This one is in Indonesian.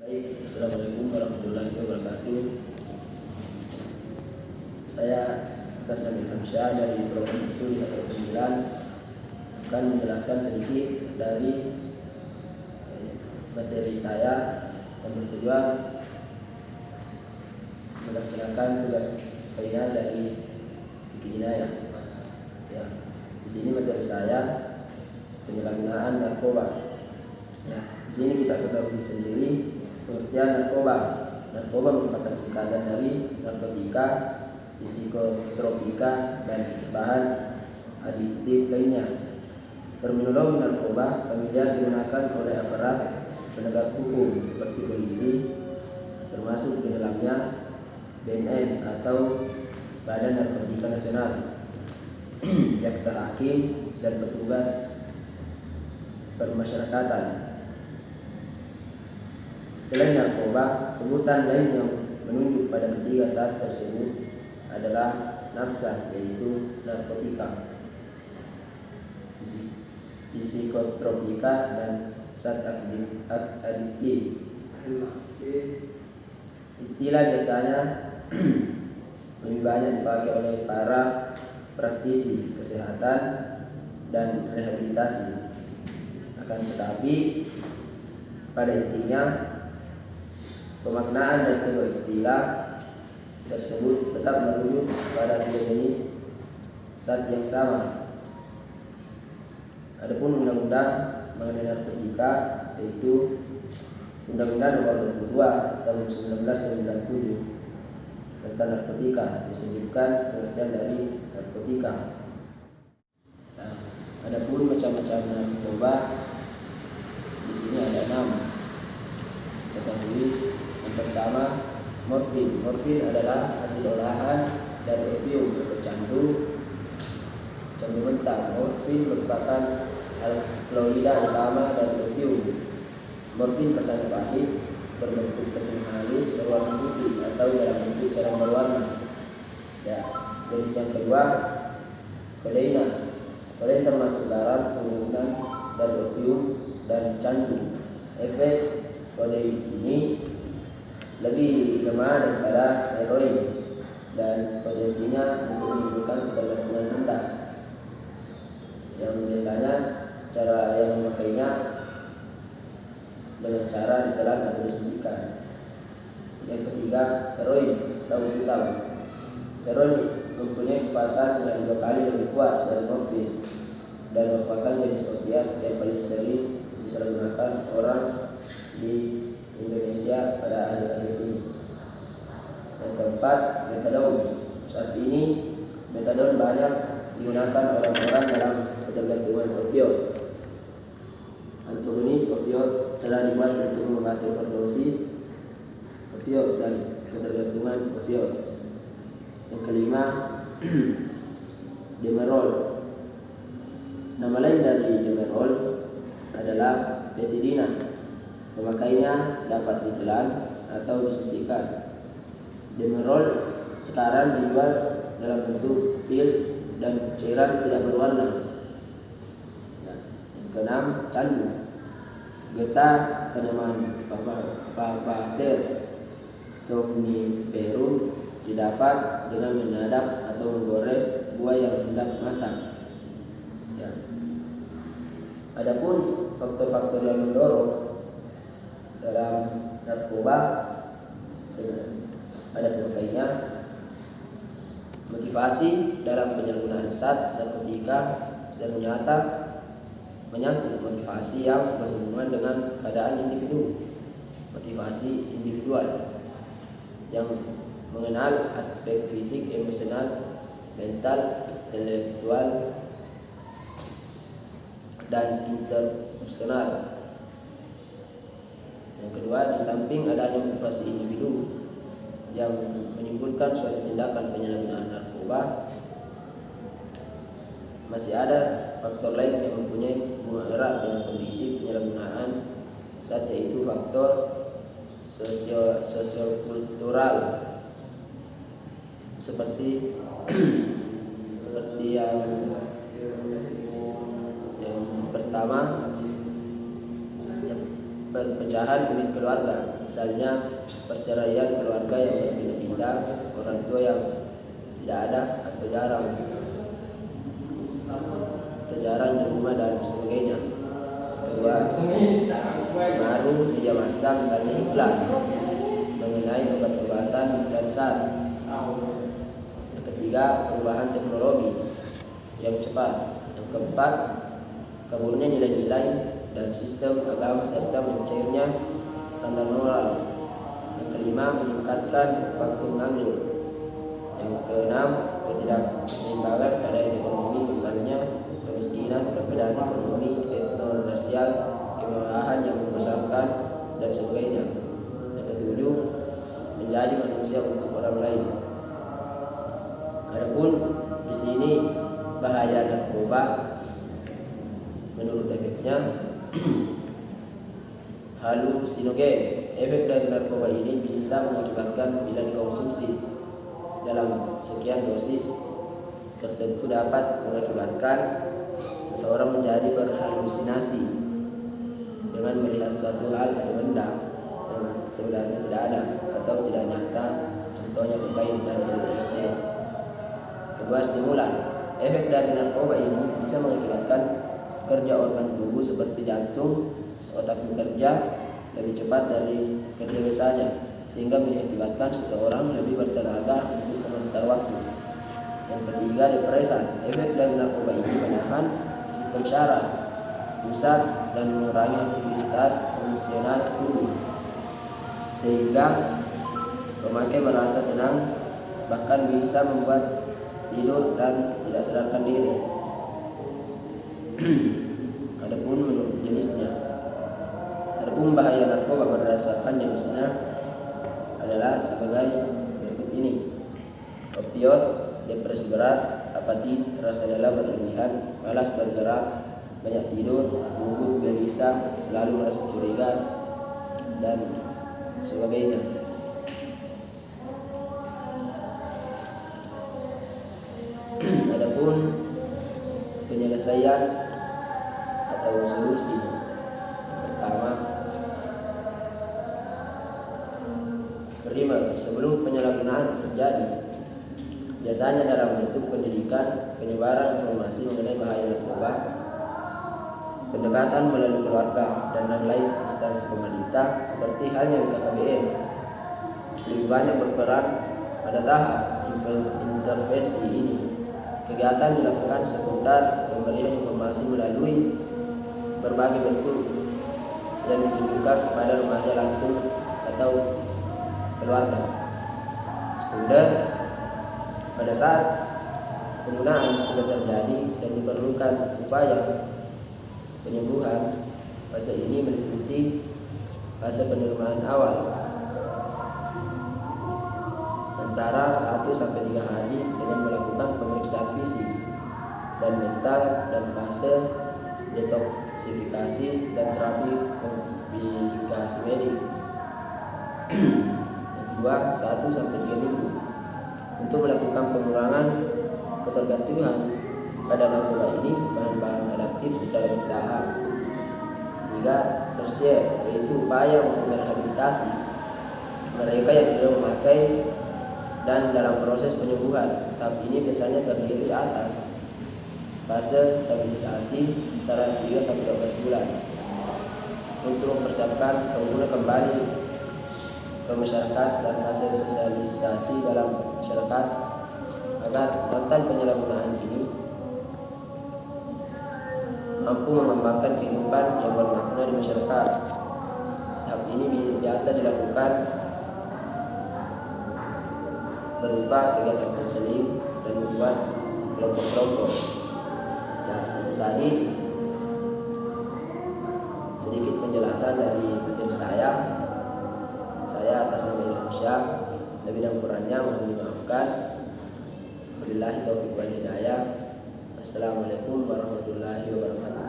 Baik, Assalamualaikum warahmatullahi wabarakatuh. Saya Atas Nabil Hamsyah dari program studi 9 akan menjelaskan sedikit dari materi saya yang bertujuan melaksanakan tugas final dari bikin jinayah. Ya, di sini materi saya penyalahgunaan narkoba. Ya, di sini kita ketahui sendiri pengertian narkoba. Narkoba merupakan singkatan dari narkotika, psikotropika, dan bahan adiktif lainnya. Terminologi narkoba familiar digunakan oleh aparat penegak hukum seperti polisi, termasuk di dalamnya BNN atau Badan Narkotika Nasional, jaksa hakim, dan petugas permasyarakatan. Selain narkoba, sebutan lain yang menunjuk pada ketiga zat tersebut adalah nafsa, yaitu narkotika, psikotropika, dan zat adiktif. Istilah biasanya lebih banyak dipakai oleh para praktisi kesehatan dan rehabilitasi. Akan tetapi pada intinya pemaknaan dari kedua istilah tersebut tetap merujuk pada dua jenis zat yang sama. Adapun undang-undang mengenai narkotika, yaitu Undang-Undang Nomor 22 Tahun 1997 tentang narkotika, disebutkan pengertian dari narkotika. Nah, adapun macam-macam narkoba di sini ada 6. Kita ketahui yang pertama morfin. Morfin adalah hasil olahan dari opium atau candu mentah. Morfin merupakan alkaloida utama dari opium. Morfin rasanya pahit, berbentuk tepung halus berwarna putih atau dalam bentuk cairan berwarna. Ya, jenis yang kedua kodeina. Kodein termasuk dalam penggunaan dari opium dan candu. Efek kodein ini lebih lemah daripada heroin dan potensinya untuk menimbulkan ketergantungan rendah. Yang biasanya cara yang memakainya dengan cara ditelan atau disuntikan. Yang ketiga, heroin daun hitam. Heroin mempunyai kecepatan dengan 2 kali lebih kuat dari morfin dan merupakan jenis opiat yang paling sering disalahgunakan orang di Indonesia pada akhir-akhir ini. Yang keempat, metadon. Saat ini metadon banyak digunakan orang-orang dalam ketergantungan opioid. Antagonis opioid telah dibuat untuk mengatur overdosis opioid dan ketergantungan opioid. Yang kelima, demerol. Nama lain dari demerol adalah betadina. Pemakainya dapat ditelan atau disuntikan. Demerol sekarang dijual dalam bentuk pil dan cairan tidak berwarna. Ya. Yang keenam, candu. Getah tanaman papaver somniferum didapat dengan menadap atau menggores buah yang hendak masak. Ya. Adapun faktor-faktor yang mendorong dalam narkoba ada pemakainya, motivasi dalam penyalahgunaan zat narkotika dan menyangkut motivasi yang berhubungan dengan keadaan individu, motivasi individual yang mengenal aspek fisik, emosional, mental, intelektual, dan interpersonal. Yang kedua, di samping adanya motivasi individu yang menimbulkan suatu tindakan penyalahgunaan narkoba, masih ada faktor lain yang mempunyai hubungan erat dengan kondisi penyalahgunaan zat, yaitu faktor sosiokultural seperti yang pertama, perpecahan unit keluarga, misalnya perceraian keluarga yang berpindah-pindah, orang tua yang tidak ada atau jarang di rumah dan sebagainya. Kedua, pengaruh media massa, misalnya iklan mengenai obat-obatan dan SAR. Yang ketiga, perubahan teknologi yang cepat. Yang keempat, kaburnya nilai-nilai dan sistem agama serta mencairnya standar moral. Yang kelima, meningkatkan waktu nganggur. Yang keenam, ketidakseimbangan keadaan ekonomi, misalnya kemiskinan, perbedaan ekonomi, etno-rasial, kemewahan yang membesarkan dan sebagainya. Yang ketujuh, menjadi manusia untuk orang lain. Adapun di sini bahaya narkoba menurut efeknya halusinogen. Efek dari narkoba ini bisa mengakibatkan bila dikonsumsi dalam sekian dosis tertentu dapat mengakibatkan seseorang menjadi berhalusinasi dengan melihat suatu hal atau benda yang sebenarnya tidak ada atau tidak nyata, contohnya kokain dan LSD. Kedua, stimulan. Efek dari narkoba ini bisa mengakibatkan kerja organ tubuh seperti jantung, otak bekerja lebih cepat dari kerja biasanya, sehingga mengakibatkan seseorang lebih bertenaga untuk sementara waktu. Yang ketiga, depresan. Efek dari narkoba ini menahan sistem syaraf pusat dan mengurangi aktivitas fungsional tubuh, sehingga pemakai merasa tenang, bahkan bisa membuat tidur dan tidak sadarkan diri. Adapun menurut jenisnya, adapun bahaya narkoba berdasarkan jenisnya adalah sebagai berikut ini: opioid, depresi berat, apatis, rasa lelah berlebihan, malas bergerak, banyak tidur, gugup, gelisah, selalu merasa curiga, dan sebagainya. Adapun penyelesaian atau solusi, pertama, primer. Sebelum penyalahgunaan terjadi, biasanya dalam bentuk pendidikan, penyebaran informasi mengenai bahaya narkoba, pendekatan melalui keluarga dan lain-lain instansi pemerintah seperti halnya BKKBN lebih banyak berperan pada tahap intervensi ini. Kegiatan dilakukan seputar pemberian informasi melalui berbagai bentuk yang ditujukan kepada remaja langsung atau keluarga. Sekunder, pada saat penggunaan sudah terjadi dan diperlukan upaya penyembuhan, fase ini meliputi fase penerimaan awal antara 1-3 hari dengan melakukan pemeriksaan fisik dan mental, dan fase detoksifikasi dan terapi komplikasi medik. Yang kedua, 1-3 minggu untuk melakukan pengurangan ketergantungan pada narkoba ini, bahan-bahan adaptif secara bertahap. 3, tersier, yaitu upaya untuk merehabilitasi mereka yang sudah memakai dan dalam proses penyembuhan. Tahap ini biasanya terdiri atas fase stabilisasi antara 3-12 bulan untuk mempersiapkan pengguna kembali ke masyarakat, dan fase sosialisasi dalam masyarakat agar mantan penyalahgunaan ini mampu mengembangkan kehidupan yang bermakna di masyarakat. Tahap ini biasa dilakukan berupa kegiatan konseling dan membuat kelompok-kelompok. Ya, itu tadi sedikit penjelasan dari materi saya. Saya atas nama Ilham Syah, lebih dan kurangnya mohon dimaafkan. Wabillahi taufiq wal hidayah. Assalamualaikum warahmatullahi wabarakatuh.